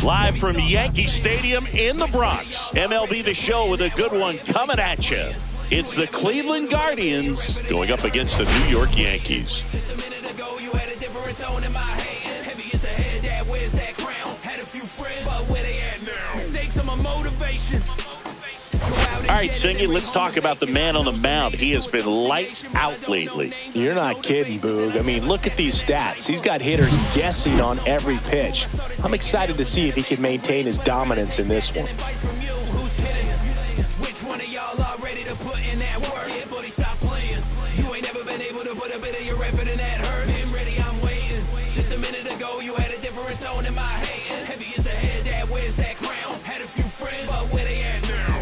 Live from Yankee Stadium in the Bronx. MLB The Show with a good one coming at you. It's the Cleveland Guardians going up against the New York Yankees. Just a minute ago, you had a different tone in my hand. Heavy is the head that wears that crown. Had a few friends, but where they at now? Mistakes are my motivation. All right, Singy, let's talk about the man on the mound. He has been lights out lately. You're not kidding, Boog. I mean, look at these stats. He's got hitters guessing on every pitch. I'm excited to see if he can maintain his dominance in this one. Which one of y'all are ready to put in that work? Yeah, buddy, stop playing. You ain't never been able to put a bit of your effort in that hurt. I'm ready, I'm waiting. Just a minute ago, you had a different tone in my hand. Heavy is the head that wears that crown. Had a few friends, but where they at now?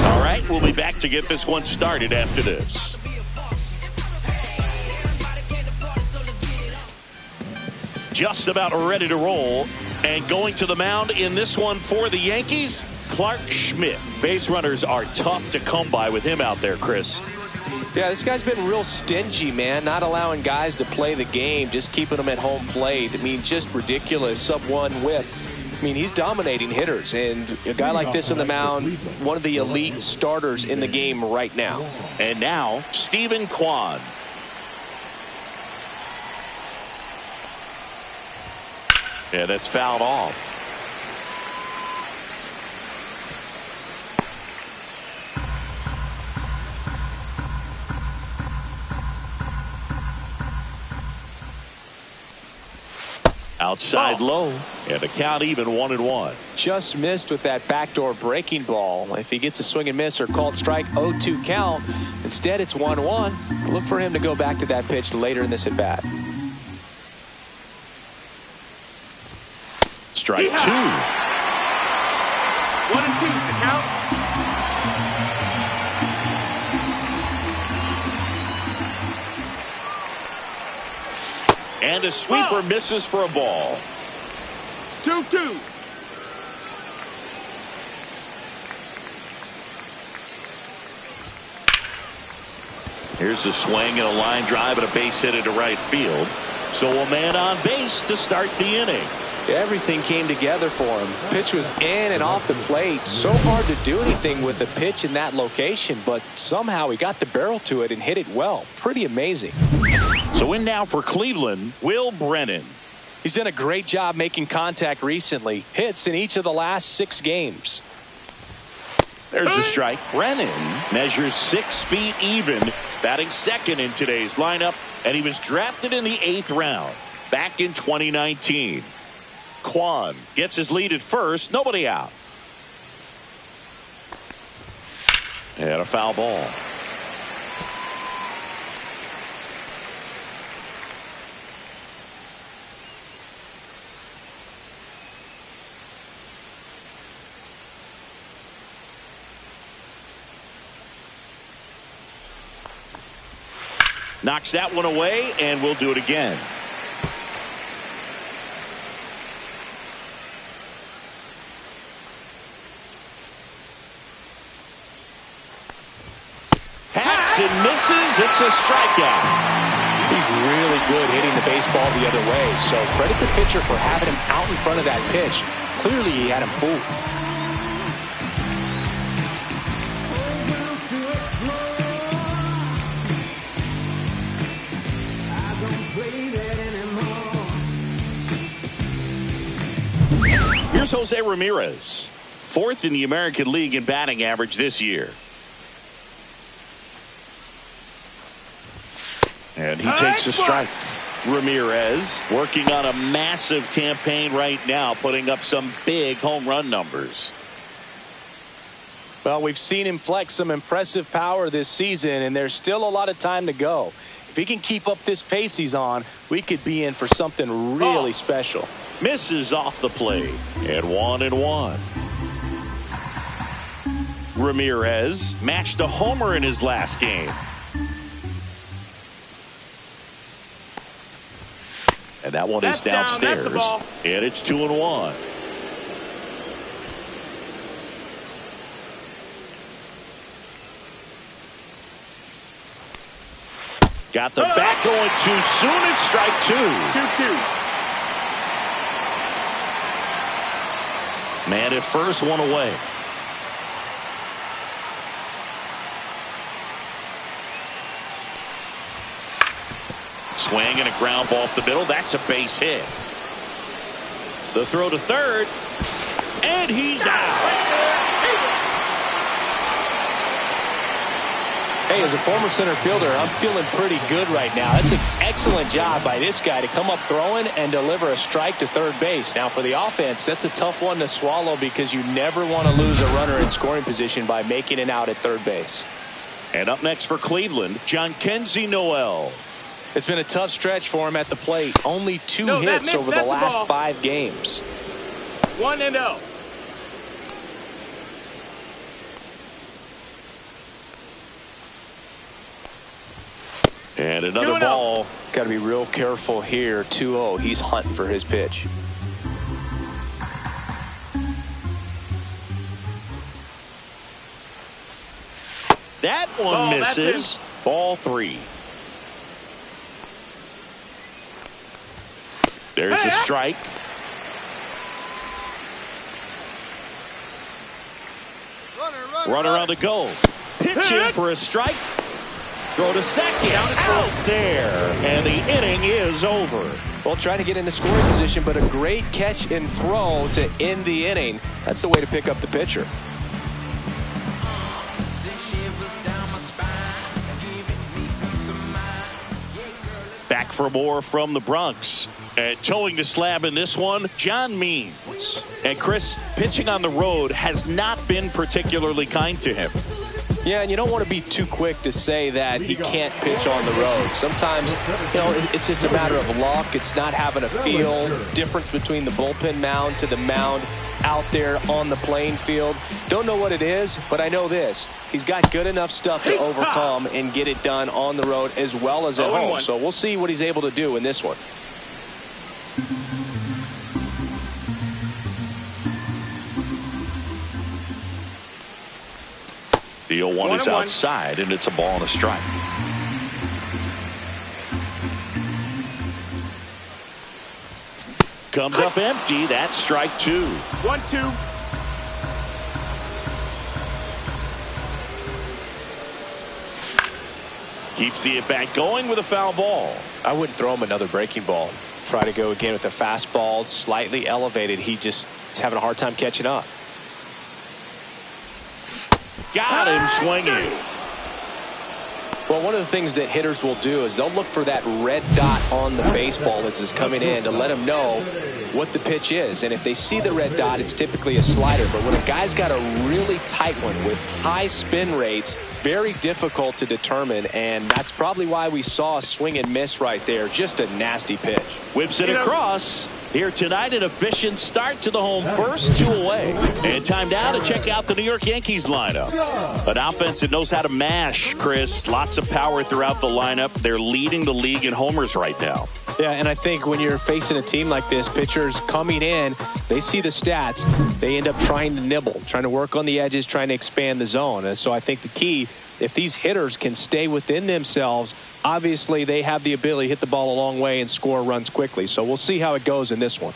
All right, we'll be back to get this one started after this. Just about ready to roll, and going to the mound in this one for the Yankees, Clarke Schmidt. Base runners are tough to come by with him out there, Chris. Yeah, this guy's been real stingy, man, not allowing guys to play the game, just keeping them at home plate. I mean, just ridiculous sub-1 whip. I mean, he's dominating hitters, and a guy like this on the mound, one of the elite starters in the game right now. And now, Steven Kwan. Yeah, that's fouled off. Outside low, and the count even 1-1. Just missed with that backdoor breaking ball. If he gets a swing and miss or called strike, 0-2 count. Instead, it's 1-1. Look for him to go back to that pitch later in this at bat. Strike 2. 1-2 the count. And a sweeper misses for a ball. 2-2. Here's a swing and a line drive and a base hit into right field. So a man on base to start the inning. Everything came together for him. Pitch was in and off the plate. So hard to do anything with the pitch in that location, but somehow he got the barrel to it and hit it well. Pretty amazing. So in now for Cleveland, Will Brennan. He's done a great job making contact recently. Hits in each of the last 6 games. There's the strike. Brennan measures 6 feet even, batting second in today's lineup, and he was drafted in the 8th round back in 2019. Kwan gets his lead at first, nobody out. And a foul ball. Knocks that one away, and we'll do it again. Hacks and misses. It's a strikeout. He's really good hitting the baseball the other way, so credit the pitcher for having him out in front of that pitch. Clearly he had him fooled. Here's Jose Ramirez, 4th in the American League in batting average this year. And he takes a strike. Ramirez working on a massive campaign right now, putting up some big home run numbers. Well, we've seen him flex some impressive power this season, and there's still a lot of time to go. If he can keep up this pace he's on, we could be in for something really special. Misses off the plate, and 1-1. Ramirez matched a homer in his last game. And that one is downstairs, and it's 2-1. Got the bat going too soon. It's strike 2. 2-2. Man at first, one away. Swing and a ground ball up the middle. That's a base hit. The throw to third. And he's out. Hey, as a former center fielder, I'm feeling pretty good right now. That's an excellent job by this guy to come up throwing and deliver a strike to third base. Now, for the offense, that's a tough one to swallow because you never want to lose a runner in scoring position by making it out at third base. And up next for Cleveland, Jhonkensy Noel. It's been a tough stretch for him at the plate. Only 2 hits over the last 5 games. 1-0. And another ball. Got to be real careful here. 2-0. He's hunting for his pitch. That one misses. Ball 3. There's a strike. Runner on the go. Pitching for a strike. Throw to second. Out there. And the inning is over. Well, trying to get into scoring position, but a great catch and throw to end the inning. That's the way to pick up the pitcher. Back for more from the Bronx. And towing the slab in this one, John Means. And Chris, pitching on the road has not been particularly kind to him. Yeah, and you don't want to be too quick to say that he can't pitch on the road. Sometimes, it's just a matter of luck. It's not having a feel. Difference between the bullpen mound to the mound out there on the playing field. Don't know what it is, but I know this. He's got good enough stuff to overcome and get it done on the road as well as at home. So we'll see what he's able to do in this one. The 0-1 is outside, and it's a ball and a strike. Comes up empty. That's strike 2. 1-2. Keeps the at-bat going with a foul ball. I wouldn't throw him another breaking ball. Try to go again with the fastball, slightly elevated. He just is having a hard time catching up. Got him swinging. Well, one of the things that hitters will do is they'll look for that red dot on the baseball as it's coming in to let them know what the pitch is. And if they see the red dot, it's typically a slider. But when a guy's got a really tight one with high spin rates, very difficult to determine. And that's probably why we saw a swing and miss right there. Just a nasty pitch. Whips it across. Here tonight, an efficient start to the home first, 2 away. And time now to check out the New York Yankees lineup. An offense that knows how to mash, Chris. Lots of power throughout the lineup. They're leading the league in homers right now. Yeah, and I think when you're facing a team like this, pitchers coming in, they see the stats. They end up trying to nibble, trying to work on the edges, trying to expand the zone. And so I think the key, if these hitters can stay within themselves, obviously they have the ability to hit the ball a long way and score runs quickly. So we'll see how it goes in this one.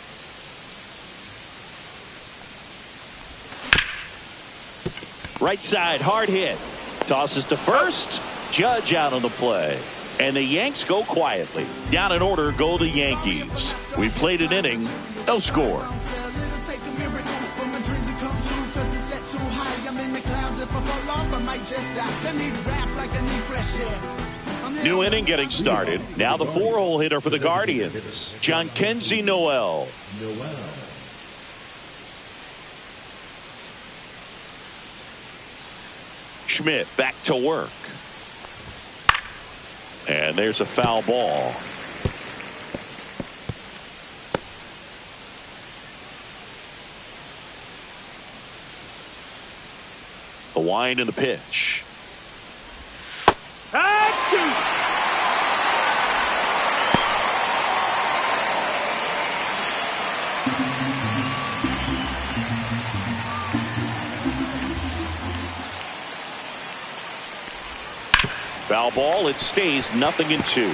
Right side, hard hit. Tosses to first. Judge out on the play. And the Yanks go quietly. Down in order go the Yankees. We played an inning. No score. New inning getting started. Now the 4-hole hitter for the Guardians, Jhonkensy Noel. Schmidt back to work. And there's a foul ball. The wind and the pitch. Foul ball. It stays 0-2.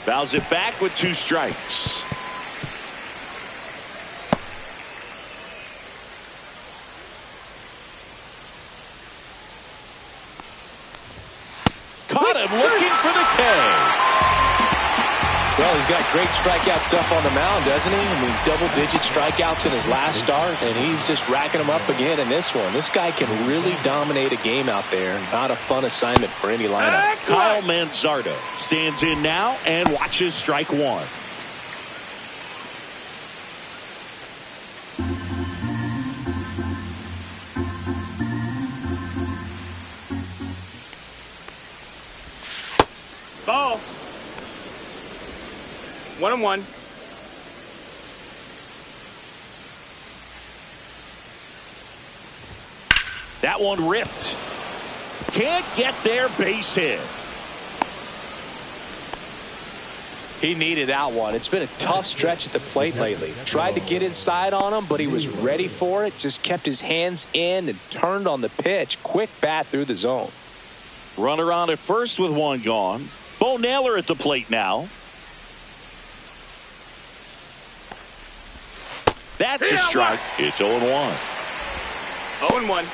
Fouls it back with 2 strikes. Caught him looking for the K. Well, he's got great strikeout stuff on the mound, doesn't he? I mean, double-digit strikeouts in his last start, and he's just racking them up again in this one. This guy can really dominate a game out there. Not a fun assignment for any lineup. Kyle Manzardo stands in now and watches strike 1. Ball. 1-1. That one ripped. Can't get there, base hit. He needed that one. It's been a tough stretch at the plate lately. Tried to get inside on him, but he was ready for it. Just kept his hands in and turned on the pitch. Quick bat through the zone. Runner on at first with 1 gone. Bo Naylor at the plate now. That's a strike. It's 0-1. 0-1.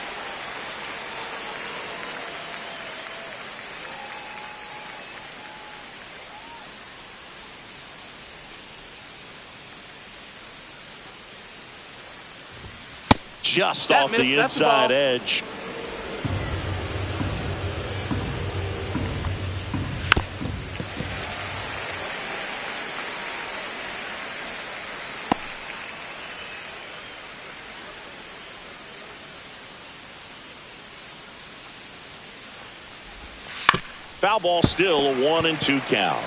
Just off the inside edge. Foul ball, still a 1-2 count.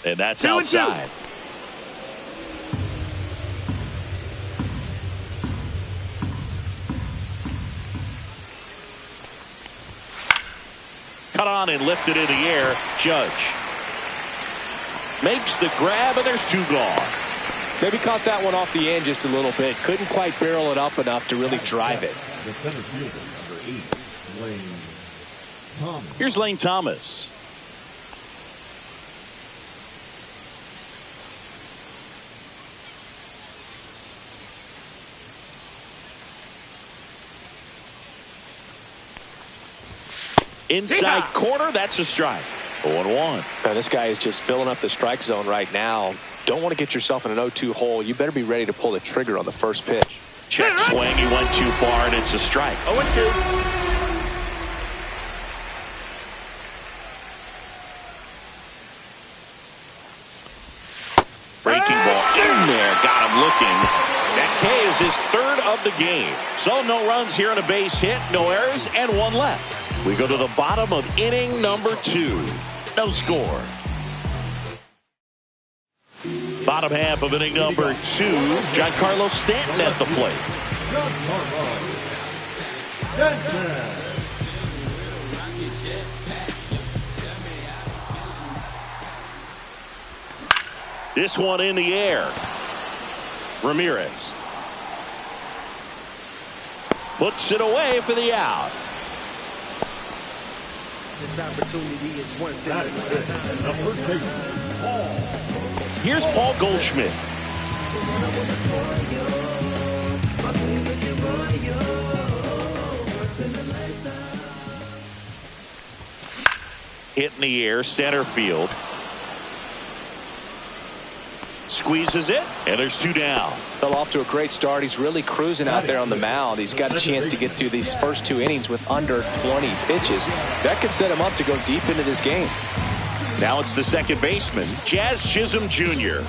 And that's 2-2. outside. Cut on and lifted in the air. Judge makes the grab, and there's 2 gone. Maybe caught that one off the end just a little bit. Couldn't quite barrel it up enough to really drive it. The center fielder, number 8, Lane Thomas. Here's Lane Thomas. Inside corner, that's a strike. 0-1. This guy is just filling up the strike zone right now. Don't want to get yourself in an 0-2 hole. You better be ready to pull the trigger on the first pitch. Check swing, he went too far, and it's a strike. 0-2. Breaking ball in there, got him looking. That K is his 3rd of the game. So no runs here on a base hit, no errors, and 1 left. We go to the bottom of inning number 2. No score. Bottom half of inning number 2. Giancarlo Stanton at the plate. Giancarlo Stanton. This one in the air. Ramirez puts it away for the out. This opportunity is once in a lifetime. Here's Paul Goldschmidt. Hit in the air, center field. Squeezes it, and there's 2 down. Fell off to a great start. He's really cruising out there on the mound. He's got a chance to get through these first 2 innings with under 20 pitches. That could set him up to go deep into this game. Now it's the second baseman, Jazz Chisholm Jr.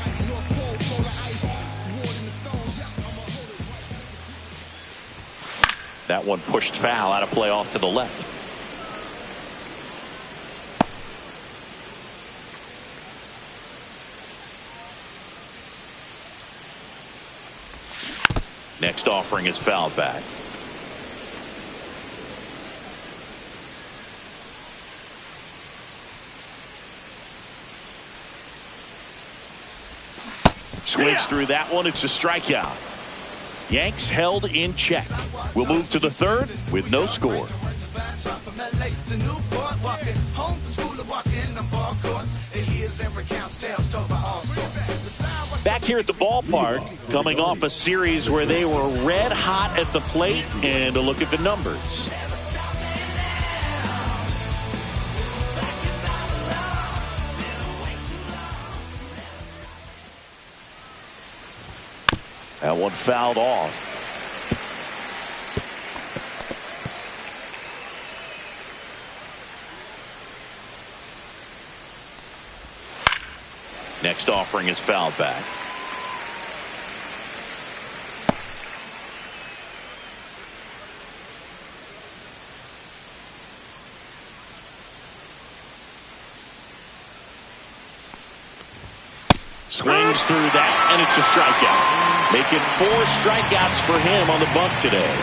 That one pushed foul out of play off to the left. Next offering is fouled back. Swings through that one. It's a strikeout. Yanks held in check. We'll move to the third with no score. Back here at the ballpark, coming off a series where they were red hot at the plate, and a look at the numbers. That one fouled off. Next offering is fouled back. Swings through that, and it's a strikeout. Making 4 strikeouts for him on the bump today.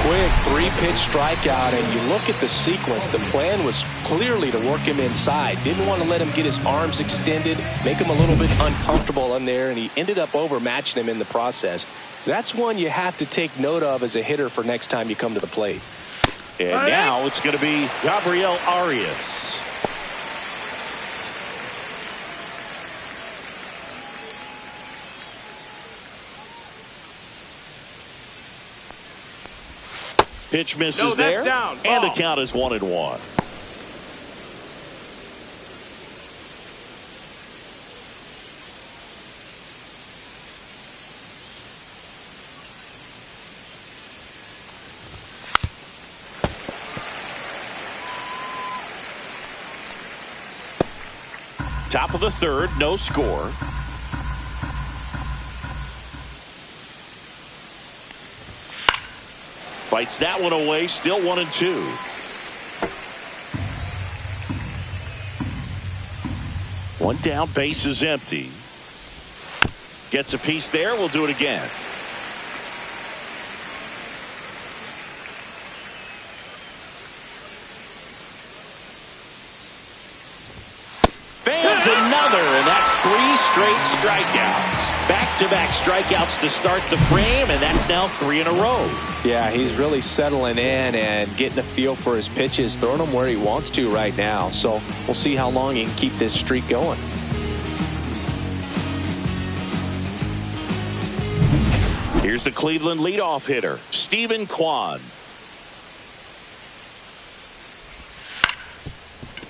Quick 3-pitch strikeout, and you look at the sequence. The plan was clearly to work him inside. Didn't want to let him get his arms extended, make him a little bit uncomfortable in there, and he ended up overmatching him in the process. That's one you have to take note of as a hitter for next time you come to the plate. And now it's going to be Gabriel Arias. Pitch misses there, down. And the count is 1-1. Top of the third, no score. Fights that one away, still 1-2. One down, base is empty. Gets a piece there, we'll do it again. Fans another, and that's 3 straight strikeouts. Back-to-back strikeouts to start the frame, and that's now 3 in a row. Yeah, he's really settling in and getting a feel for his pitches, throwing them where he wants to right now. So we'll see how long he can keep this streak going. Here's the Cleveland leadoff hitter, Stephen Kwan.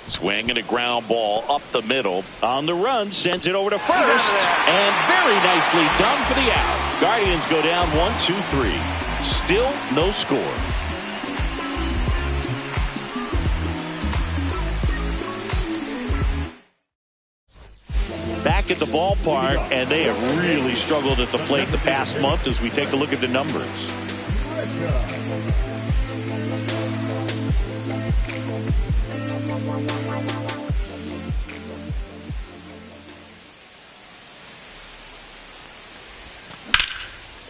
Swinging a ground ball up the middle. On the run, sends it over to first. And very nicely done for the out. Guardians go down 1-2-3. Still no score. Back at the ballpark, and they have really struggled at the plate the past month as we take a look at the numbers.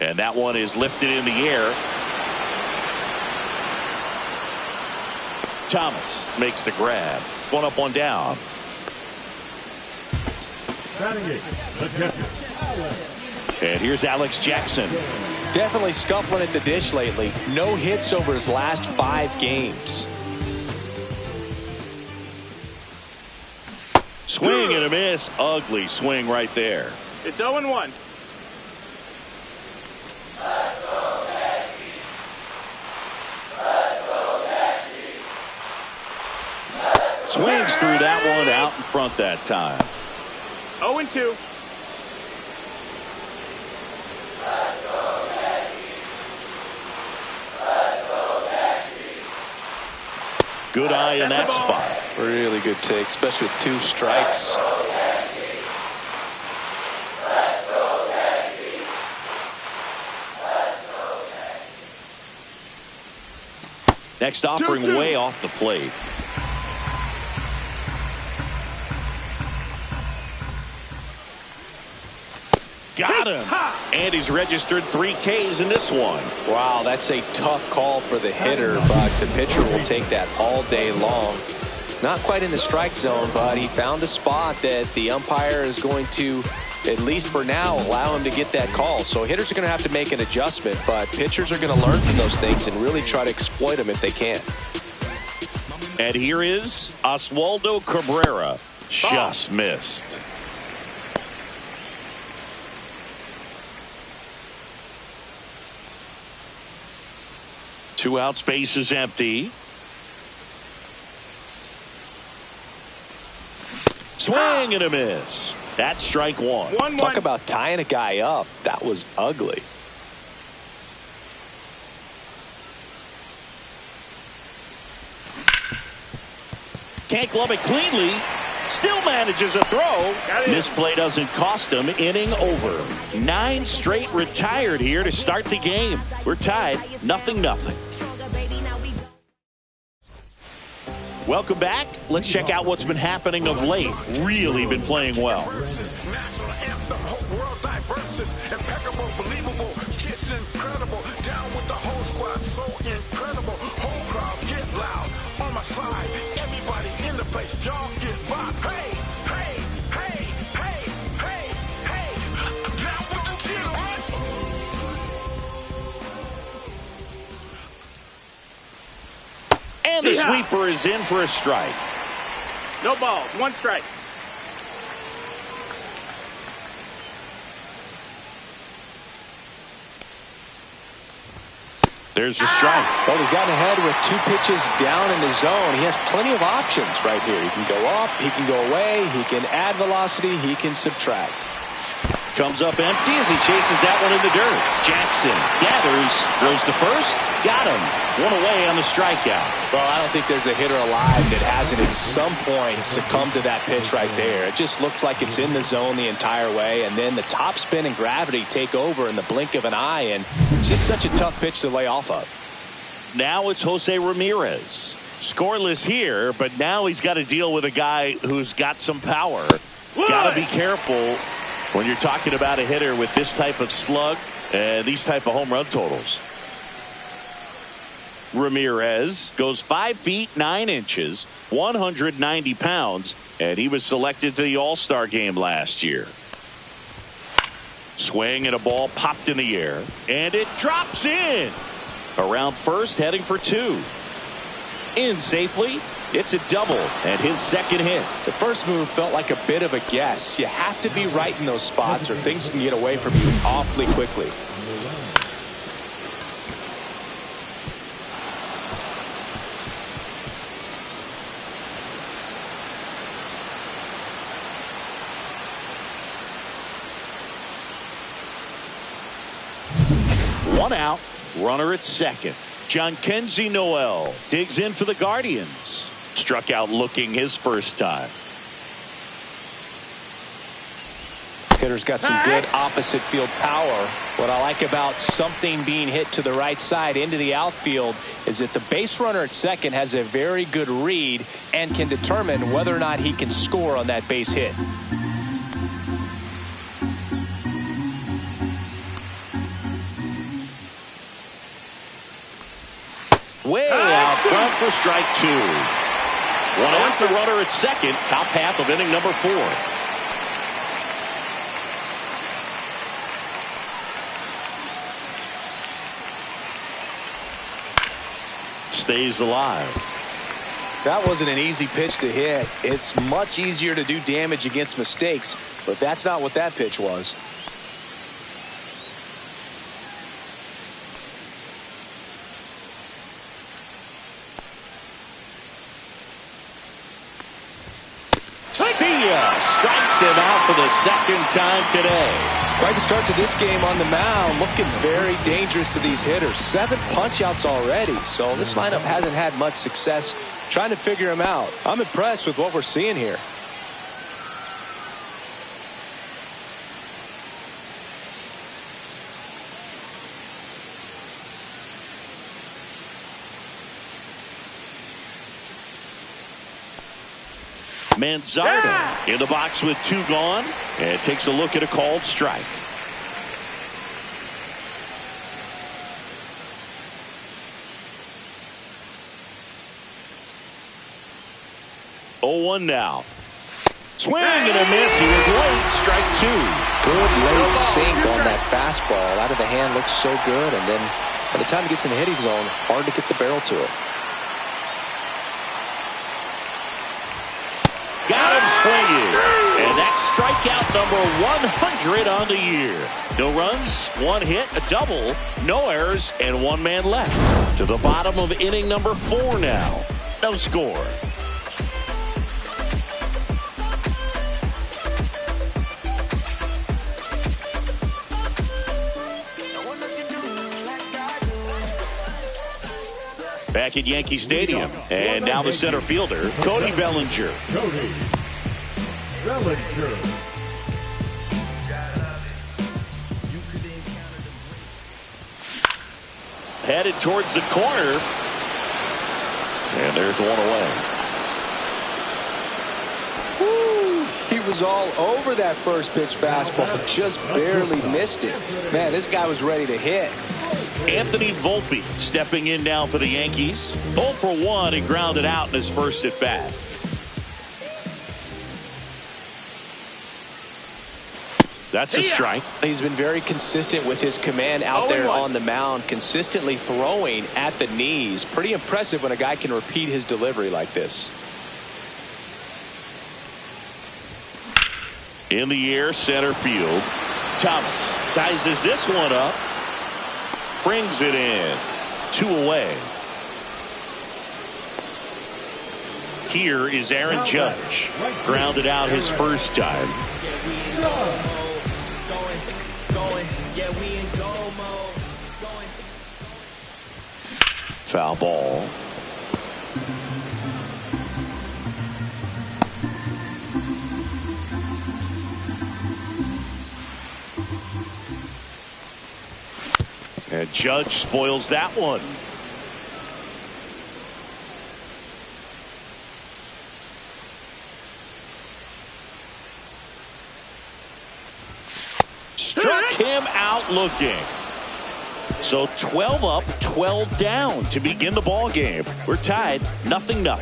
And that one is lifted in the air. Thomas makes the grab. 1 up, 1 down. And here's Alex Jackson. Definitely scuffling at the dish lately. No hits over his last 5 games. Swing and a miss. Ugly swing right there. It's 0-1. Swings through that one, out in front that time. 0-2. Good eye in that spot. Really good take, especially with 2 strikes. Next offering way off the plate. Got him. And he's registered 3 Ks in this one. Wow, that's a tough call for the hitter, but the pitcher will take that all day long. Not quite in the strike zone, but he found a spot that the umpire is going to, at least for now, allow him to get that call. So hitters are going to have to make an adjustment, but pitchers are going to learn from those things and really try to exploit them if they can. And here is Oswaldo Cabrera. Just missed. Two out, space is empty. Swing and a miss. That's strike one. Talk about tying a guy up. That was ugly. Can't glove it cleanly. Still manages a throw. This play doesn't cost him. Inning over. 9 straight retired here to start the game. We're tied 0-0. Welcome back. Let's check out what's been happening of late. Really been playing well. And the sweeper is in for a strike. No balls, 1 strike. There's the strike. Well, he's gotten ahead with 2 pitches down in the zone. He has plenty of options right here. He can go up, he can go away, he can add velocity, he can subtract. Comes up empty as he chases that one in the dirt. Jackson gathers, throws to first, got him. 1 away on the strikeout. Well, I don't think there's a hitter alive that hasn't at some point succumbed to that pitch right there. It just looks like it's in the zone the entire way, and then the top spin and gravity take over in the blink of an eye, and it's just such a tough pitch to lay off of. Now it's Jose Ramirez. Scoreless here, but now he's got to deal with a guy who's got some power. Got to be careful when you're talking about a hitter with this type of slug and these type of home run totals. Ramirez goes 5 feet 9 inches, 190 pounds, and he was selected to the All-Star game last year. Swing and a ball popped in the air, and it drops in. Around first, heading for 2. In safely. It's a double and his second hit. The first move felt like a bit of a guess. You have to be right in those spots or things can get away from you awfully quickly. One out, runner at second. Jhonkensy Noel digs in for the Guardians. Struck out looking his first time. Hitter's got some good opposite field power. What I like about something being hit to the right side into the outfield is that the base runner at second has a very good read and can determine whether or not he can score on that base hit. Way out front for strike 2. 1 out, the runner at second, top half of inning number 4. Stays alive. That wasn't an easy pitch to hit. It's much easier to do damage against mistakes, but that's not what that pitch was. See ya. Strikes him out for the second time today. Quite the start to this game on the mound. Looking very dangerous to these hitters. 7 punch-outs already, so this lineup hasn't had much success trying to figure him out. I'm impressed with what we're seeing here. Manzardo in the box with 2 gone, and takes a look at a called strike. Oh, 0-1 now. Swing and a miss. He was late. Strike 2. Good late sink on that fastball. Out of the hand, looks so good. And then by the time he gets in the hitting zone, hard to get the barrel to it. Got him swinging. And that's strikeout number 100 on the year. No runs, 1 hit, a double, no errors, and 1 man left. To the bottom of inning number 4 now. No score. Back at Yankee Stadium. And now the center fielder, Cody Bellinger. Cody Bellinger. Headed towards the corner. And there's 1 away. Woo! He was all over that first pitch fastball. Just barely missed it. Man, this guy was ready to hit. Anthony Volpe stepping in now for the Yankees. 0 for 1 and grounded out in his first at bat. That's a strike. He's been very consistent with his command out there on the mound, consistently throwing at the knees. Pretty impressive when a guy can repeat his delivery like this. In the air, center field. Thomas sizes this one up. Brings it in. 2 away. Here is Aaron Judge. Grounded out his first time. Foul ball. And Judge spoils that one. Struck him out looking. So 12 up, 12 down to begin the ball game. We're tied 0-0.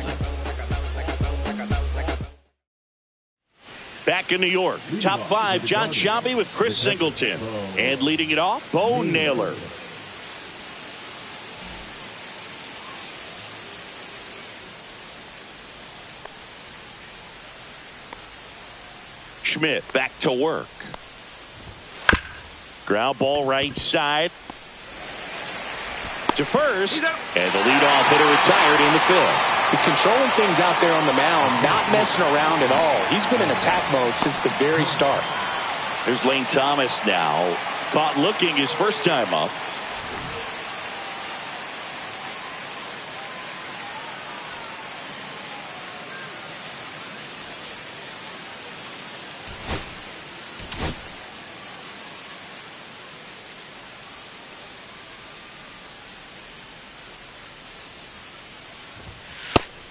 Back in New York, top 5, John Sciambi with Chris Singleton. And leading it off, Bo Naylor. Schmidt back to work. Ground ball right side to first, and the leadoff hitter retired in the 5th. He's controlling things out there on the mound, not messing around at all. He's been in attack mode since the very start. There's Lane Thomas now, caught looking his first time up.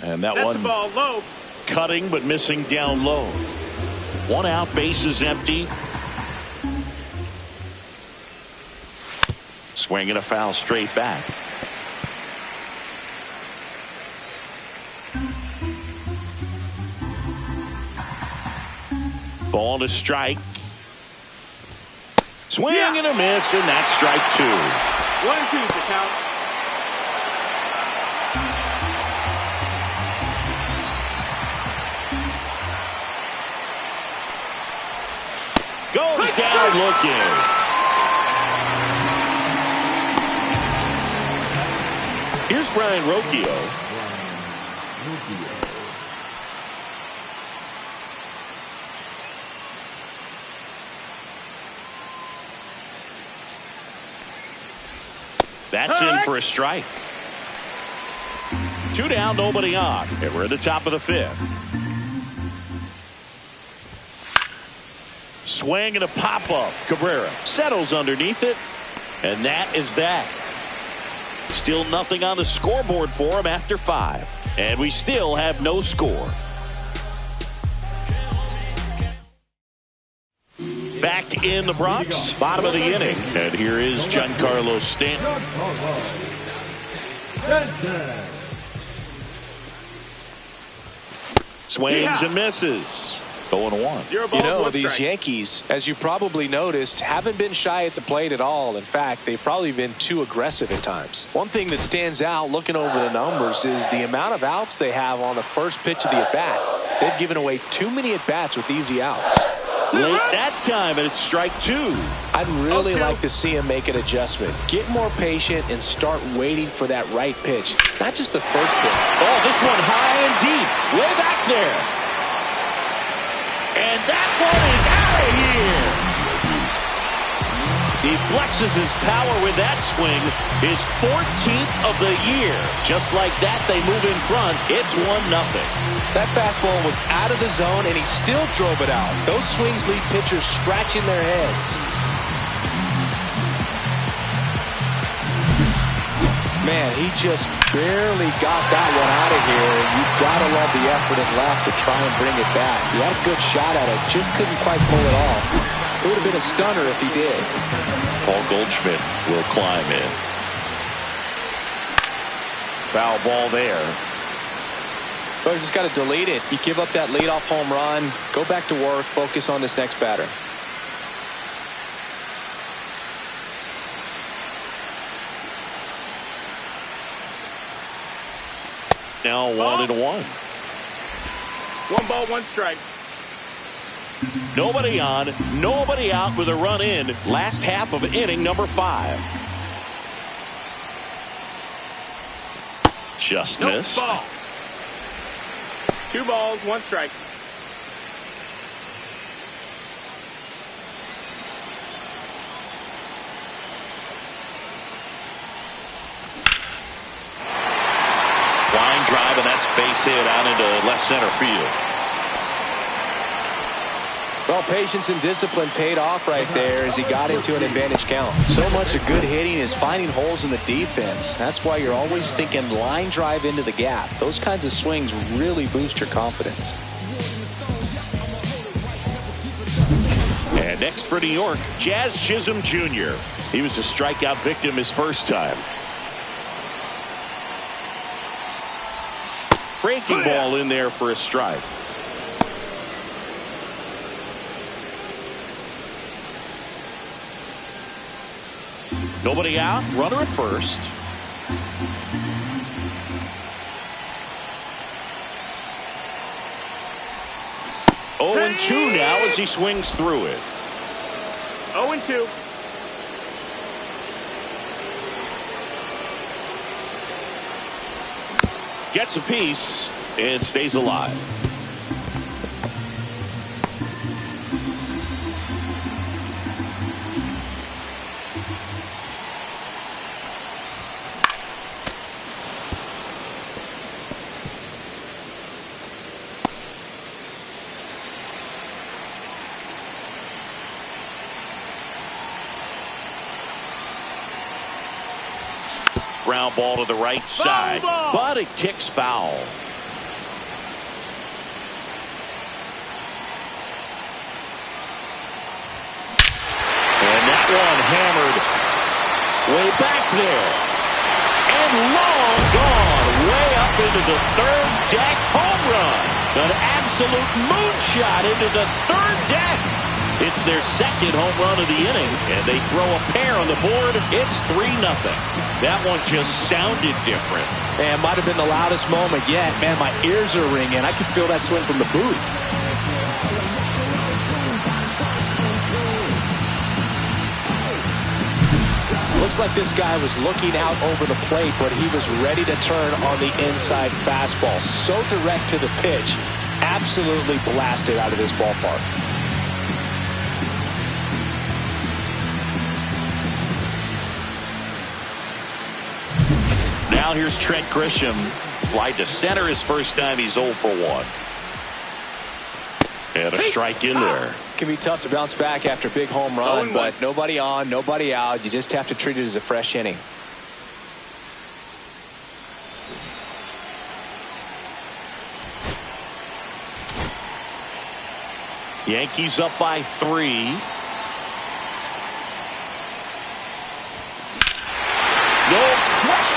And that one ball low. Cutting but missing down low. 1 out, bases empty. Swinging a foul straight back. Ball to strike. Swing and a miss, and that's strike 2. 1-2 the count. Goes down looking. Here's Brian Rocchio. That's in for a strike. 2 down, nobody on. And we're at the top of the 5th. Swing and a pop-up. Cabrera settles underneath it. And that is that. Still nothing on the scoreboard for him after 5. And we still have no score. back in the Bronx. Bottom of the inning. And here is Giancarlo Stanton. Swings and misses. 0-1. You know, these Yankees, as you probably noticed, haven't been shy at the plate at all. In fact, they've probably been too aggressive at times. One thing that stands out looking over the numbers is the amount of outs they have on the first pitch of the at-bat. They've given away too many at-bats with easy outs. Late that time, and it's strike 2. I'd really like to see him make an adjustment. Get more patient and start waiting for that right pitch. Not just the first pitch. Oh, this one high and deep. Way back there. And that one is out of here. He flexes his power with that swing. His 14th of the year. Just like that, they move in front. It's 1-0. That fastball was out of the zone, and he still drove it out. Those swings leave pitchers scratching their heads. Man, he just barely got that one out of here. You've got to love the effort and left to try and bring it back. He had a good shot at it, just couldn't quite pull it off. It would have been a stunner if he did. Paul Goldschmidt will climb in. Foul ball there. But you just got to delete it. You give up that leadoff home run, go back to work, focus on this next batter. Now 1-1. 1 ball, 1 strike. Nobody on, nobody out with a run in. Last half of inning number 5. Just missed. Ball. 2 balls, 1 strike. Line drive, and that's base hit out into left center field. Well, patience and discipline paid off right there as he got into an advantage count. So much of good hitting is finding holes in the defense. That's why you're always thinking line drive into the gap. Those kinds of swings really boost your confidence. And next for New York, Jazz Chisholm Jr. He was a strikeout victim his first time. Breaking ball in there for a strike. Nobody out, runner at first. Oh, and 2 now as he swings through it. 0-2. Gets a piece and stays alive. Ground ball to the right side, but it kicks foul. And that one hammered way back there. And long gone, way up into the third deck, home run. An absolute moonshot into the third deck. It's their second home run of the inning, and they throw a pair on the board. It's 3-0. That one just sounded different. Man, might have been the loudest moment yet. Man, my ears are ringing. I could feel that swing from the booth. Looks like this guy was looking out over the plate, but he was ready to turn on the inside fastball. So direct to the pitch. Absolutely blasted out of this ballpark. Now here's Trent Grisham. Fly to center his first time. He's 0 for 1. And a strike in there. It can be tough to bounce back after a big home run, but nobody on, nobody out. You just have to treat it as a fresh inning. Yankees up by 3.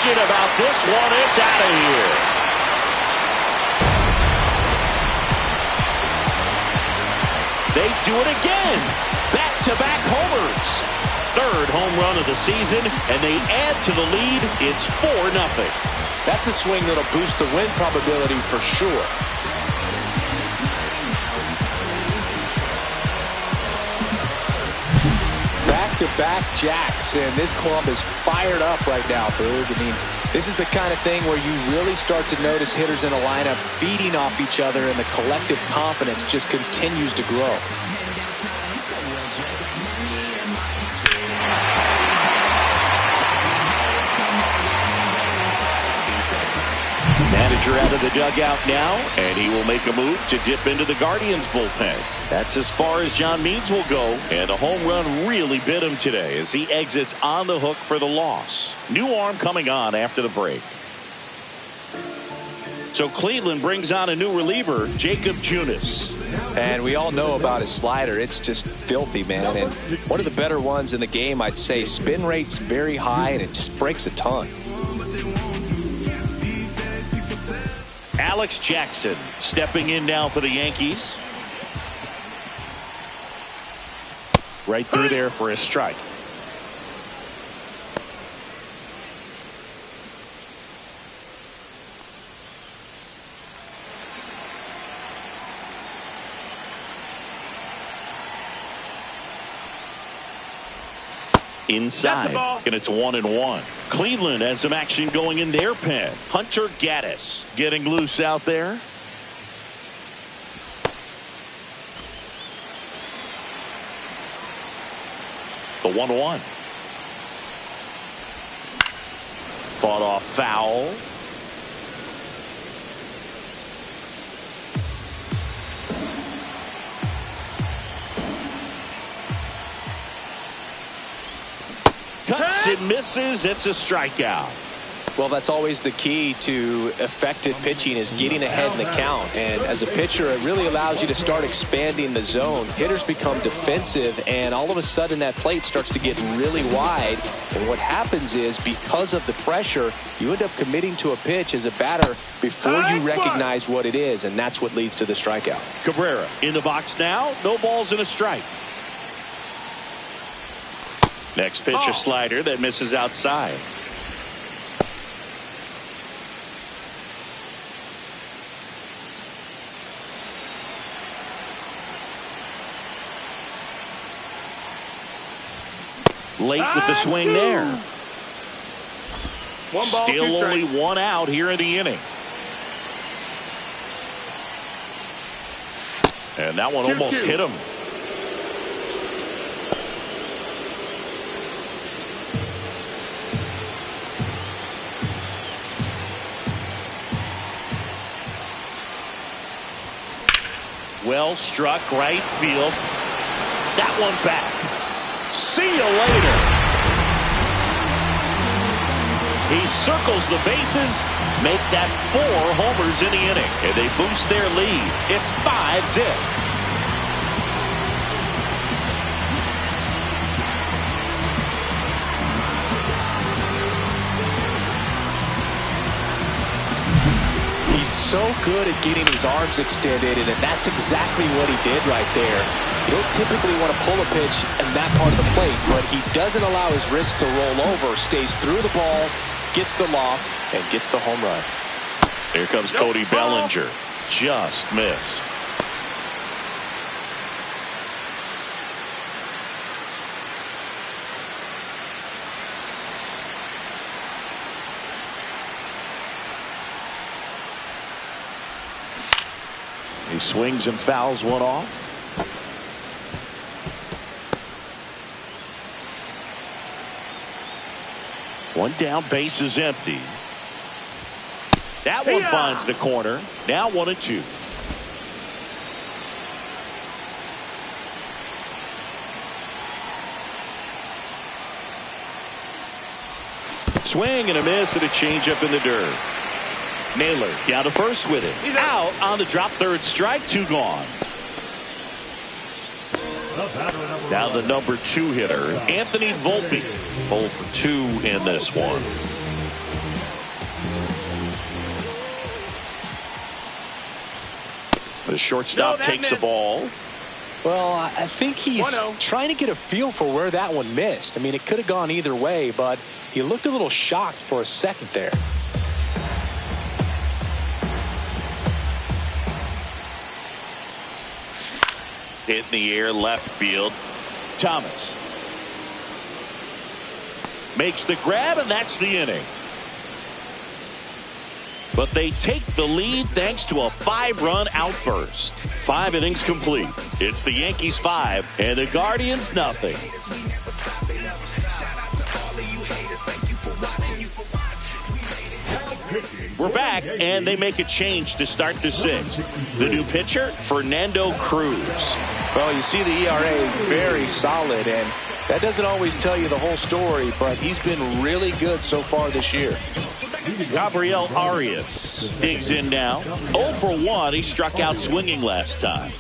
question about this one. It's out of here. They do it again. Back-to-back homers. Third home run of the season, and they add to the lead. It's 4-0. That's a swing that'll boost the win probability for sure. Back-to-back jacks, and this club is fired up right now, Boog. I mean, this is the kind of thing where you really start to notice hitters in a lineup feeding off each other, and the collective confidence just continues to grow. Manager out of the dugout now, and he will make a move to dip into the Guardians bullpen. That's as far as John Means will go, and a home run really bit him today as he exits on the hook for the loss. New arm coming on after the break. So Cleveland brings on a new reliever, Jacob Junis. And we all know about his slider. It's just filthy, man. And one of the better ones in the game, I'd say. Spin rate's very high, and it just breaks a ton. Alex Jackson stepping in now for the Yankees. Right through there for a strike. Inside, and it's 1-1. Cleveland has some action going in their pen. Hunter Gaddis getting loose out there. The 1-1. Fought off foul. Cuts and misses. It's a strikeout. Well, that's always the key to effective pitching, is getting ahead in the count. And as a pitcher, it really allows you to start expanding the zone. Hitters become defensive, and all of a sudden that plate starts to get really wide. And what happens is, because of the pressure, you end up committing to a pitch as a batter before you recognize what it is, and that's what leads to the strikeout. Cabrera in the box now. No balls and a strike. Next pitch, a slider that misses outside. Late with the swing there. One ball, still only one out here in the inning. And that one almost hit him. Well struck right field. That one back. See you later. He circles the bases, make that 4 homers in the inning, and they boost their lead. It's 5-0. So good at getting his arms extended, and that's exactly what he did right there. You don't typically want to pull a pitch in that part of the plate, but he doesn't allow his wrist to roll over, stays through the ball, gets the loft, and gets the home run. Here comes Cody Bellinger. Just missed. He swings and fouls one off. One down, base is empty. That one finds the corner. Now 1-2. Swing and a miss and a changeup in the dirt. Naylor down to first with it. He's out on the drop, third strike, 2 gone. Now the number 2 hitter, Anthony Volpe. 0 for 2 in this one. The shortstop takes the ball. Well, I think he's 1-0. trying to get a feel for where that one missed. I mean, it could have gone either way, but he looked a little shocked for a second there. Hit in the air left field. Thomas makes the grab, and that's the inning. But they take the lead thanks to a 5-run outburst. 5 innings complete. It's the Yankees 5 and the Guardians nothing. We're back, and they make a change to start the 6th. The new pitcher, Fernando Cruz. Well, you see the ERA very solid, and that doesn't always tell you the whole story, but he's been really good so far this year. Gabriel Arias digs in now. 0 for 1. He struck out swinging last time.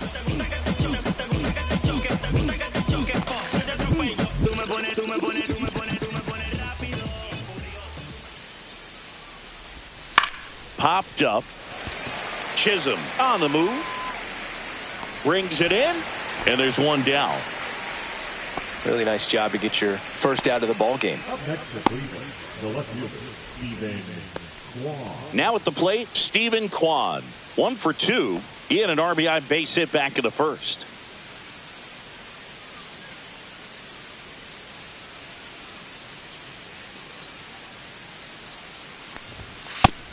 Popped up. Chisholm on the move. Brings it in, and there's one down. Really nice job to get your first out of the ball game. Up next for Cleveland, the left fielder, Steven Kwan. Now at the plate, Steven Kwan. 1 for 2. He had an RBI base hit back in the first.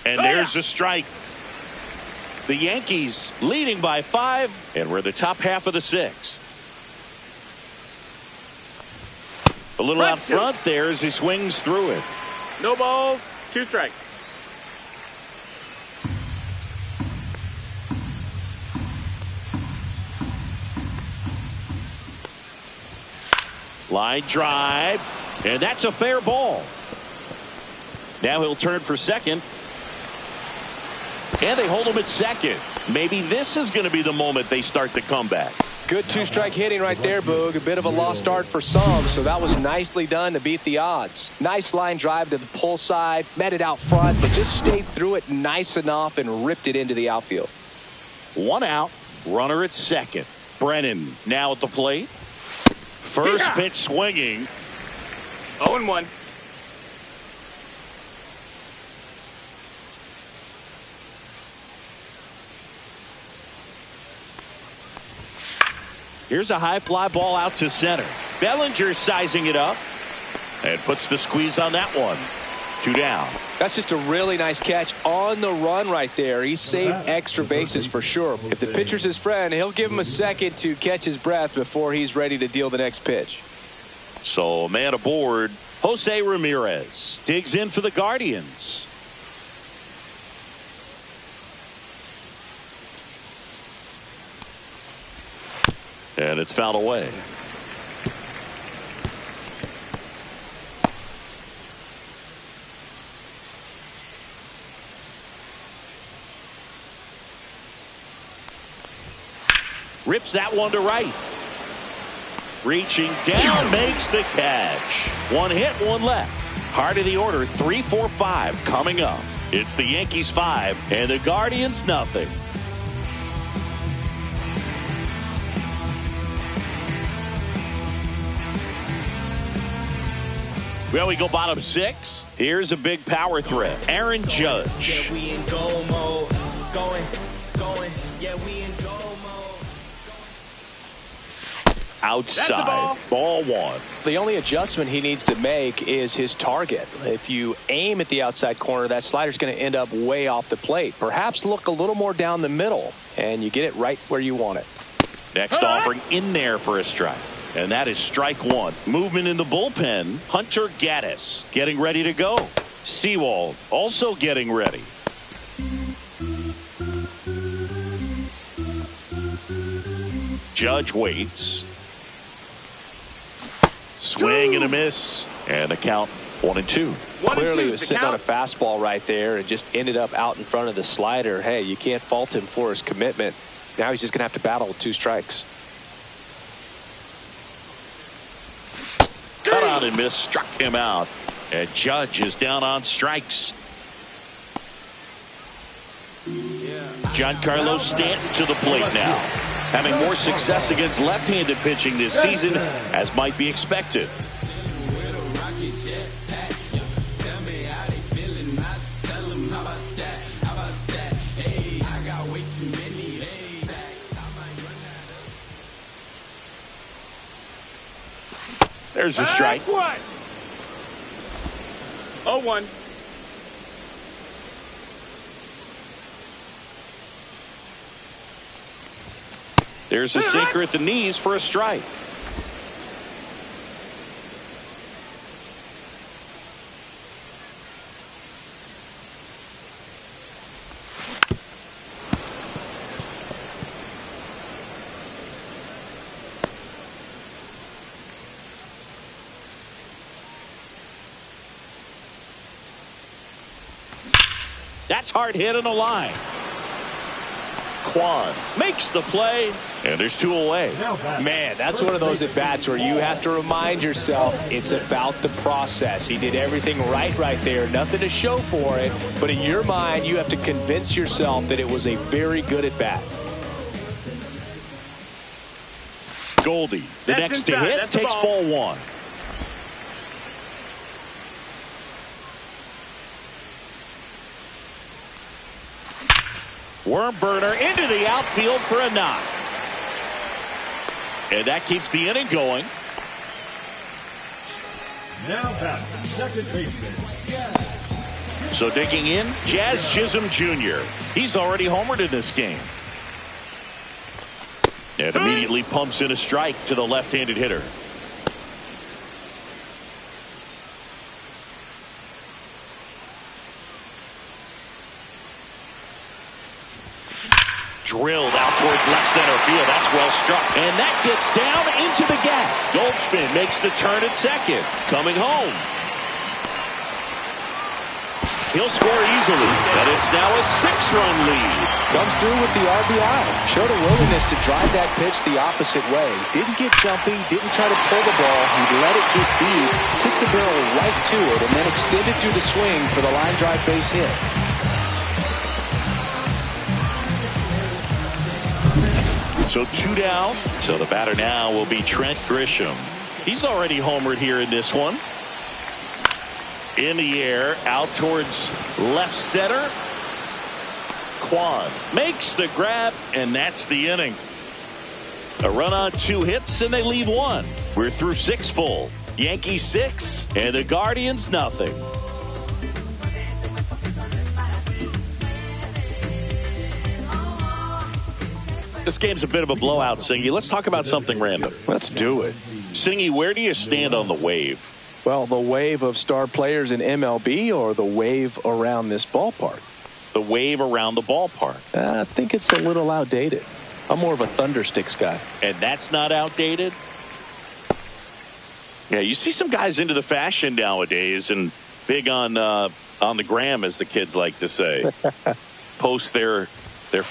And there's a strike. The Yankees leading by 5, and we're the top half of the 6th. A little out front there as he swings through it. No balls, 2 strikes. Line drive, and that's a fair ball. Now he'll turn for second. And they hold him at second. Maybe this is going to be the moment they start the comeback. Good 2-strike hitting right there, Boog. A bit of a lost start for some, so that was nicely done to beat the odds. Nice line drive to the pull side, met it out front, but just stayed through it nice enough and ripped it into the outfield. 1 out, runner at second. Brennan now at the plate. First pitch swinging. 0-1. Here's a high fly ball out to center. Bellinger sizing it up and puts the squeeze on that one. 2 down. That's just a really nice catch on the run right there. He saved extra bases for sure. If the pitcher's his friend, he'll give him a second to catch his breath before he's ready to deal the next pitch. So a man aboard. Jose Ramirez digs in for the Guardians. And it's fouled away. Rips that one to right. Reaching down, makes the catch. 1 hit, 1 left. Heart of the order, 3-4-5 coming up. It's the Yankees 5 and the Guardians nothing. Well, we go bottom 6. Here's a big power threat. Aaron Judge. Yeah, we in goal mode. Going. Yeah, we in goal mode. Outside. Ball 1. The only adjustment he needs to make is his target. If you aim at the outside corner, that slider's going to end up way off the plate. Perhaps look a little more down the middle, and you get it right where you want it. Next offering in there for a strike. And that is strike 1. Movement in the bullpen. Hunter Gaddis getting ready to go. Sewald also getting ready. Judge waits. Swing and a miss. And the count 1-2. Clearly was sitting on a fastball right there and just ended up out in front of the slider. Hey, you can't fault him for his commitment. Now he's just going to have to battle with 2 strikes. Cut out and miss, struck him out. And Judge is down on strikes. Judge Giancarlo Stanton to the plate now, having more success against left-handed pitching this season, as might be expected. There's a strike. 0-1. There's a sinker at the knees for a strike. That's hard hit in the line. Kwan makes the play, and there's 2 away. Man, that's one of those at-bats where you have to remind yourself it's about the process. He did everything right there. Nothing to show for it, but in your mind, you have to convince yourself that it was a very good at-bat. Goldie, the That's next to inside. hit, That's a takes ball. ball 1. Worm burner into the outfield for a knock. And that keeps the inning going. Now back, second baseman. So digging in, Jazz Chisholm Jr. He's already homered in this game. And immediately pumps in a strike to the left-handed hitter. Drilled out towards left center field. That's well struck. And that gets down into the gap. Goldschmidt makes the turn at second. Coming home. He'll score easily. And it's now a 6-run lead. Comes through with the RBI. Showed a willingness to drive that pitch the opposite way. Didn't get jumpy. Didn't try to pull the ball. He let it get deep. Took the barrel right to it. And then extended through the swing for the line drive base hit. So 2 down. So the batter now will be Trent Grisham. He's already homered here in this one. In the air, out towards left center. Kwan makes the grab, and that's the inning. A run on 2 hits, and they leave 1. We're through 6 full. Yankees 6, and the Guardians nothing. This game's a bit of a blowout, Singy. Let's talk about something random. Let's do it. Singy, where do you stand on the wave? Well, the wave of star players in MLB or the wave around this ballpark? The wave around the ballpark. I think it's a little outdated. I'm more of a Thundersticks guy. And that's not outdated? Yeah, you see some guys into the fashion nowadays and big on the gram, as the kids like to say. Post their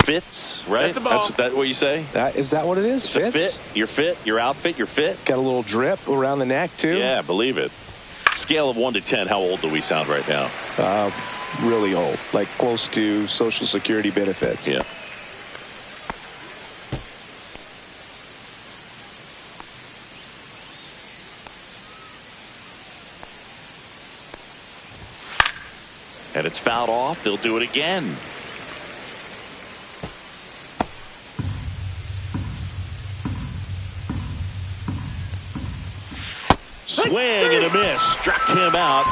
fits, right? That's the ball. That's what you say? Is that what it is? It's a fit. Your fit, your outfit, your fit. Got a little drip around the neck, too? Yeah, believe it. Scale of 1 to 10, how old do we sound right now? Really old, like close to Social Security benefits. Yeah. And it's fouled off. They'll do it again. Swing and a miss. Struck him out.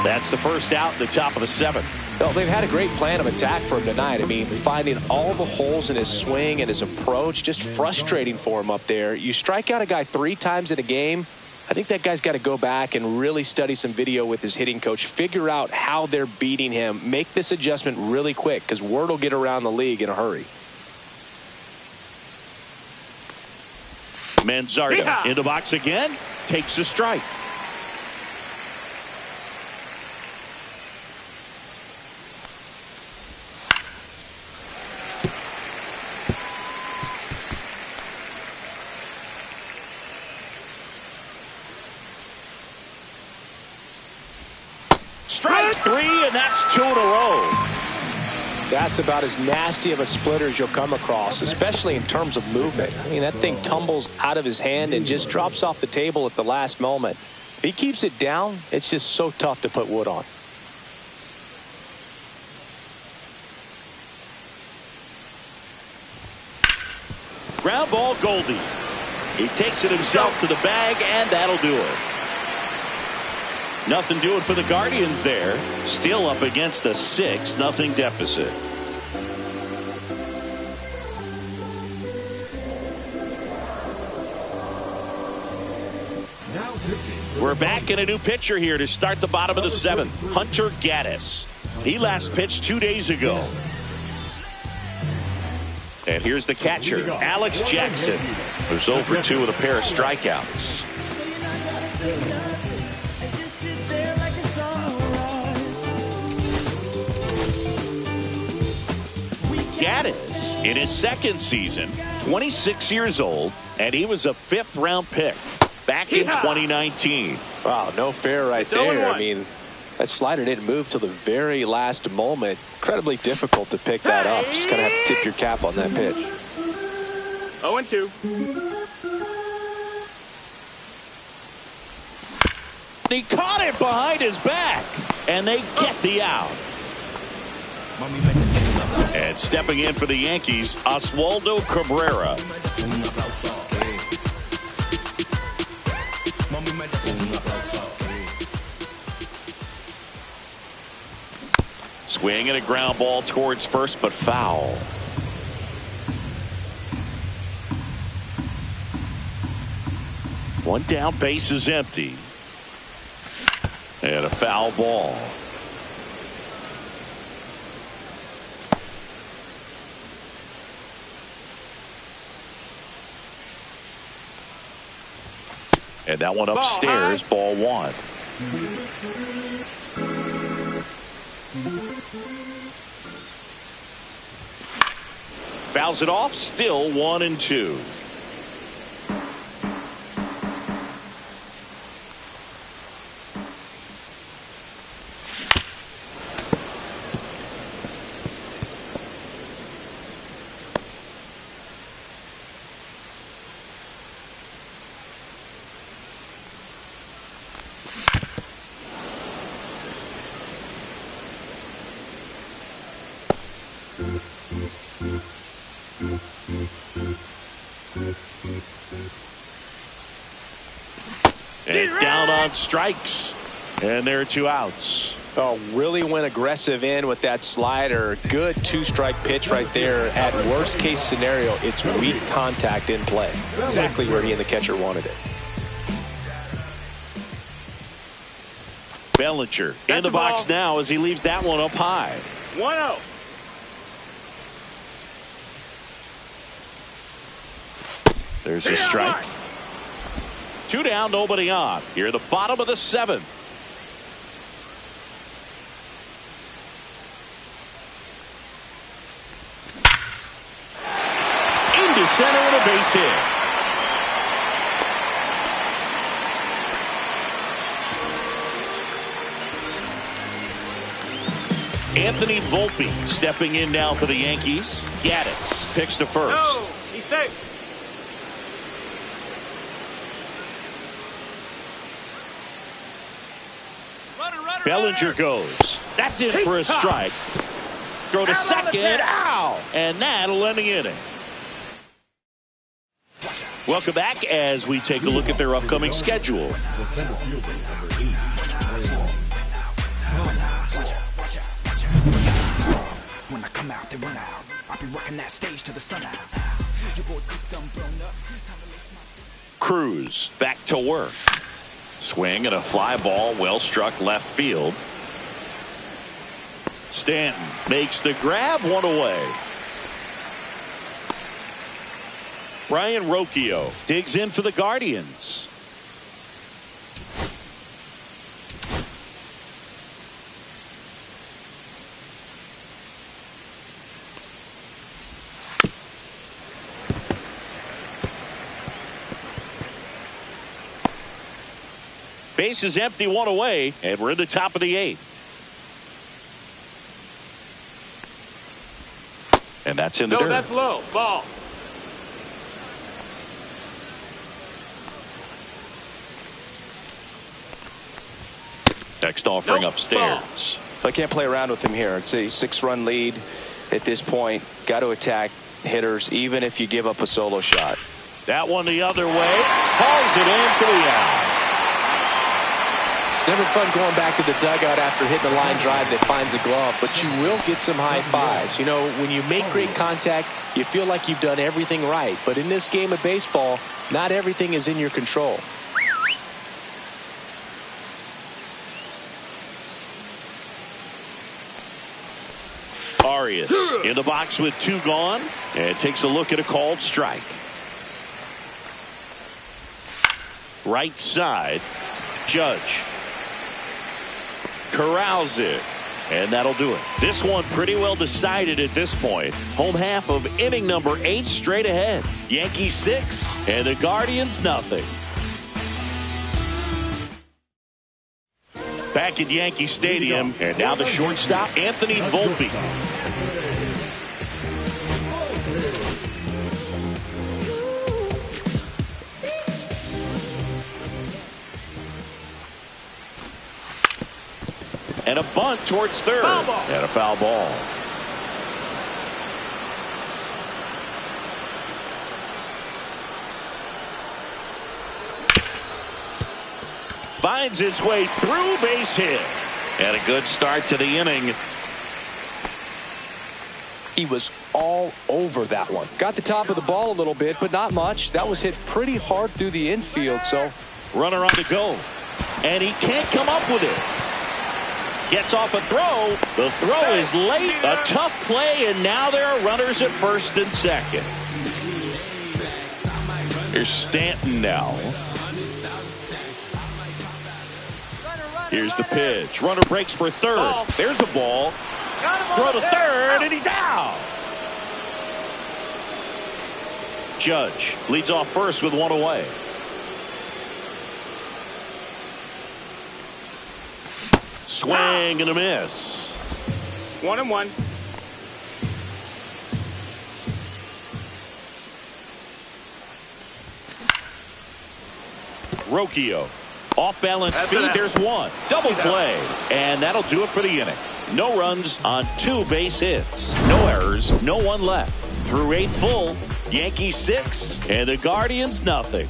That's the first out in the top of the 7th. Well, they've had a great plan of attack for him tonight. I mean, finding all the holes in his swing and his approach, just frustrating for him up there. You strike out a guy 3 times in a game, I think that guy's got to go back and really study some video with his hitting coach, figure out how they're beating him, make this adjustment really quick because word will get around the league in a hurry. Manzardo in the box again, takes a strike. Strike 3, and that's 2 in a row. That's about as nasty of a splitter as you'll come across, especially in terms of movement. I mean, that thing tumbles out of his hand and just drops off the table at the last moment. If he keeps it down, it's just so tough to put wood on. Ground ball, Goldie. He takes it himself to the bag, and that'll do it. Nothing doing for the Guardians there. Still up against a 6-0 deficit. We're back in a new pitcher here to start the bottom of the 7th. Hunter Gaddis. He last pitched 2 days ago. And here's the catcher, Alex Jackson, who's 0 for 2 with a pair of strikeouts. Gaddis in his 2nd season, 26 years old, and he was a 5th-round pick back in 2019. Wow, no fair right there. I mean, that slider didn't move till the very last moment. Incredibly difficult to pick that up. Just kind of have to tip your cap on that pitch. 0-2. He caught it behind his back, and they get the out. And stepping in for the Yankees, Oswaldo Cabrera. Swing and a ground ball towards first, but foul. One down, base is empty. And a foul ball. And that one upstairs, ball 1. Fouls it off, still 1-2. And down on strikes. And there are 2 outs. Oh, really went aggressive in with that slider. Good 2-strike pitch right there. At worst case scenario, it's weak contact in play. Exactly where he and the catcher wanted it. Bellinger in the box now as he leaves that one up high. 1-0. There's a strike. 2 down, nobody on. Here at the bottom of the 7th. Into center and a base hit. Anthony Volpe stepping in now for the Yankees. Gaddis picks to first. No, he's safe. Bellinger goes. That's in for a strike. Throw to second. Ow! And that'll end the inning. Welcome back as we take a look at their upcoming schedule. When I come out, they run out. I'll be rocking that stage to the sun out. Your boy cooked, I'm blown up. Cruz back to work. Swing and a fly ball, well struck left field. Stanton makes the grab, 1 away. Brian Rocchio digs in for the Guardians. Base is empty, 1 away, and we're in the top of the 8th. And that's in the No, dirt. that's low. Ball. Next offering Nope. upstairs. I can't play around with him here. It's a 6-run lead at this point. Got to attack hitters even if you give up a solo shot. That one the other way. Hauls it in for the out. It's never fun going back to the dugout after hitting a line drive that finds a glove, but you will get some high fives. You know, when you make great contact, you feel like you've done everything right. But in this game of baseball, not everything is in your control. Arias in the box with 2 gone and takes a look at a called strike. Right side, Judge corrals it, and that'll do it. This one pretty well decided at this point. Home half of inning number 8 straight ahead. Yankees 6 and the Guardians nothing. Back at Yankee Stadium, and now the shortstop, Anthony Volpe. And a bunt towards third. And a foul ball. Finds its way through, base hit. And a good start to the inning. He was all over that one. Got the top of the ball a little bit, but not much. That was hit pretty hard through the infield, so. Runner on the go. And he can't come up with it. Gets off a throw. The throw is late. A tough play, and now there are runners at first and second. Here's Stanton now. Here's the pitch. Runner breaks for third. There's a ball. Throw to third, and he's out. Judge leads off first with 1 away. Swing and a miss. 1-1. Rocchio. Off balance feed. There's one. Double play. And that'll do it for the inning. No runs on 2 base hits. No errors. No one left. Through 8 full. Yankees 6 and the Guardians nothing.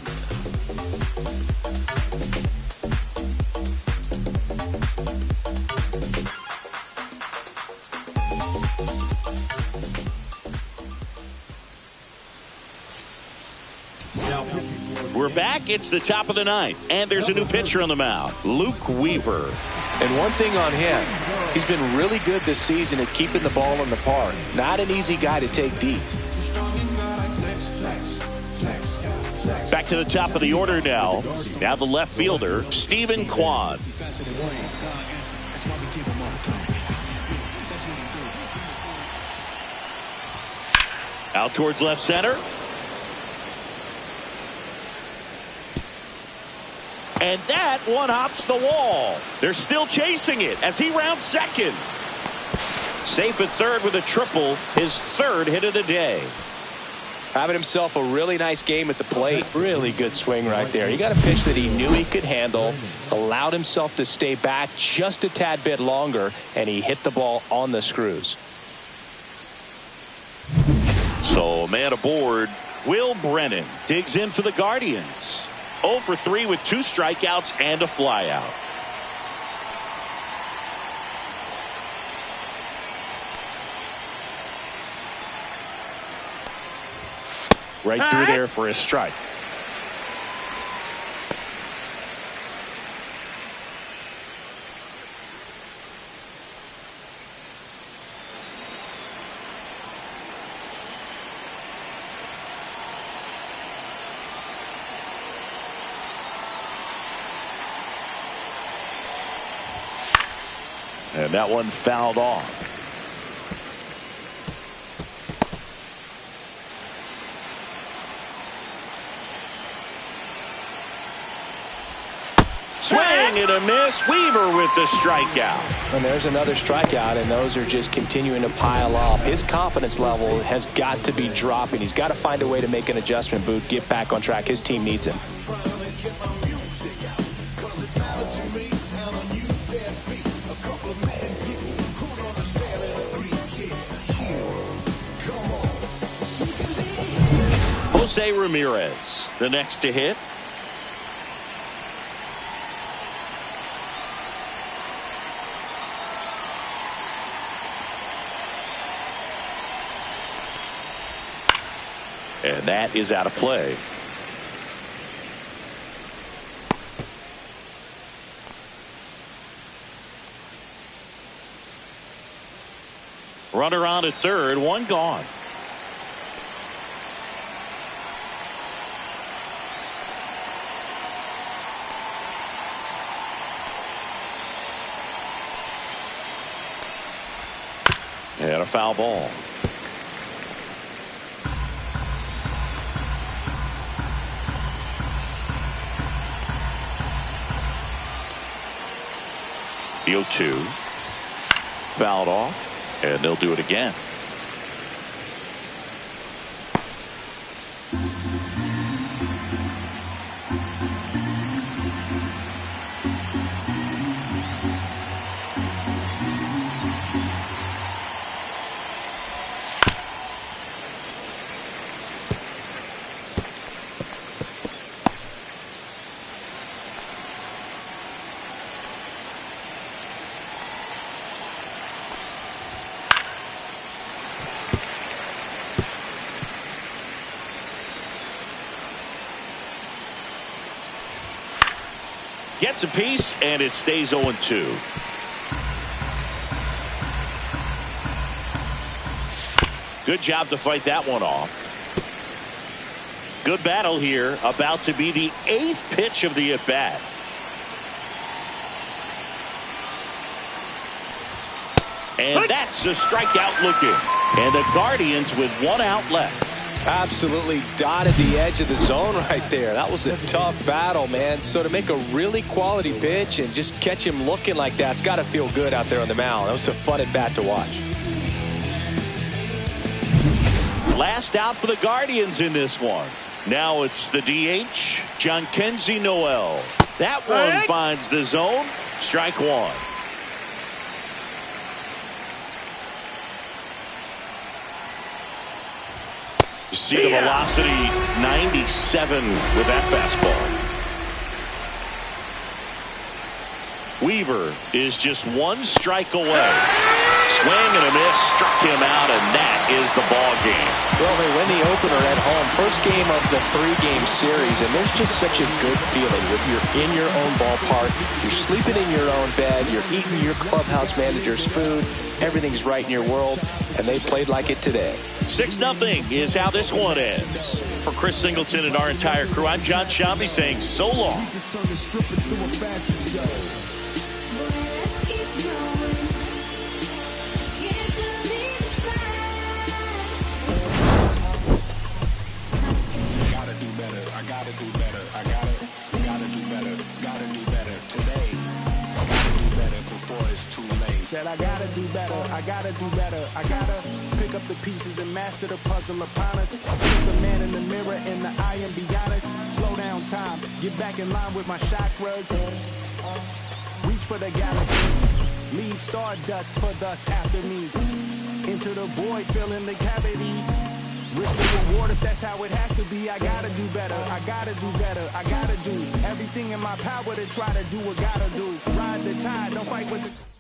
We're back. It's the top of the 9th, and there's a new pitcher on the mound, Luke Weaver. And one thing on him, he's been really good this season at keeping the ball in the park. Not an easy guy to take deep. Back to the top of the order now. Now the left fielder, Stephen Kwan. Out towards left center. And that one hops the wall. They're still chasing it as he rounds second. Safe at third with a triple, his 3rd hit of the day. Having himself a really nice game at the plate. Really good swing right there. He got a pitch that he knew he could handle, allowed himself to stay back just a tad bit longer, and he hit the ball on the screws. So, man aboard, Will Brennan digs in for the Guardians. 0 for 3 with 2 strikeouts and a flyout. Right through there for a strike. And that one fouled off. Swing and a miss. Weaver with the strikeout. And there's another strikeout, and those are just continuing to pile up. His confidence level has got to be dropping. He's got to find a way to make an adjustment, Boot, get back on track. His team needs him. Jose Ramirez, the next to hit. And that is out of play. Runner on at third, one gone. And a foul ball. The 0-2. Fouled off, and they'll do it again. Gets a piece, and it stays 0-2. Good job to fight that one off. Good battle here. About to be the 8th pitch of the at-bat. And that's a strikeout looking. And the Guardians with one out left. Absolutely dotted the edge of the zone right there. That was a tough battle, man. So to make a really quality pitch and just catch him looking like that, it's got to feel good out there on the mound. That was a fun at bat to watch. Last out for the Guardians in this one. Now it's the DH, Jhonkensy Noel. That one finds the zone. Strike one. See the velocity 97 with that fastball. Weaver is just one strike away. Swing and a miss, struck him out, and that is the ball game. Well, they win the opener at home. First game of the 3-game series, and there's just such a good feeling when you're in your own ballpark. You're sleeping in your own bed. You're eating your clubhouse manager's food. Everything's right in your world, and they played like it today. 6-0 is how this one ends. For Chris Singleton and our entire crew, I'm Jon Sciambi saying so long. Said I gotta do better, I gotta do better, I gotta pick up the pieces and master the puzzle upon us. Look the man in the mirror in the eye and be honest. Slow down time, get back in line with my chakras. Reach for the galaxy, leave stardust for thus after me. Into the void, fill in the cavity. Risk the reward if that's how it has to be. I gotta do better, I gotta do better, I gotta do everything in my power to try to do what gotta do. Ride the tide, don't fight with the